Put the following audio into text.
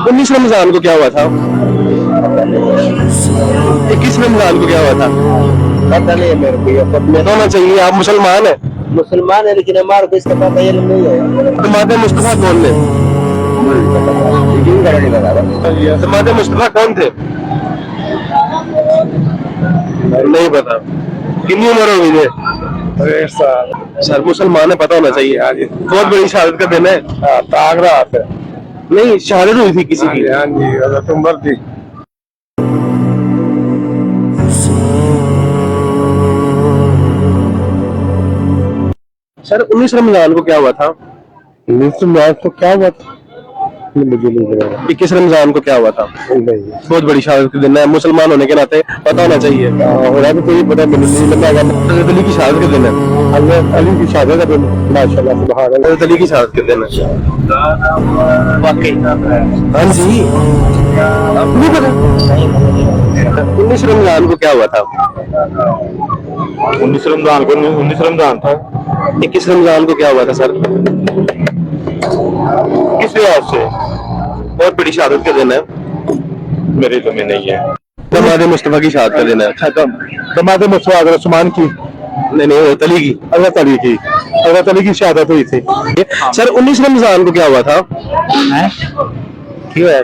19 रमजान को क्या हुआ था? 21 रमजान को क्या हुआ था? पता नहीं है मेरे को, ये पता होना चाहिए, आप मुसलमान हैं। मुसलमान है लेकिन हमारे को इसका पता ये नहीं है। दमादे मुस्तफा कौन थे? दमादे मुस्तफा कौन थे? नहीं पता। कितनी उम्र हो गई है? सर मुसलमान है, पता होना चाहिए। बहुत बड़ी शहादत का दिन है। ताग रात है। नहीं, शहादत हुई थी किसी की। हाँ जी, हज़रत उमर थी। सर 19 रमजान को क्या हुआ था? 19 मार्च को क्या हुआ था? मुझे नहीं पता। 21 रमजान को क्या हुआ था? नहीं, बहुत बड़ी शहादत का दिन है, मुसलमान होने के नाते पता होना चाहिए। होना तो कोई पता नहीं लगा। हज़रत अली की शहादत का दिन है। हज़रत अली की शहादत का दिन, माशाल्लाह सुभान अल्लाह। हज़रत अली की शहादत का दिन है। वाकई हाँ जी, आपको नहीं पता? 19 रमजान को क्या हुआ था? 19 रमजान को 19 रमजान था। 21 रमजान को क्या हुआ था सर? किस लिहाज से? बहुत बड़ी शहादत का दिन है। मेरे तो में नहीं है। दमादे मुस्तफा की शहादत का दिन है। अच्छा, दमादे मुस्तफा हज़रत उस्मान की, नहीं नहीं, हज़रत अली की। हज़रत अली की, हज़रत अली की शहादत हुई थी। सर 19 रमजान को क्या हुआ था? क्यों है?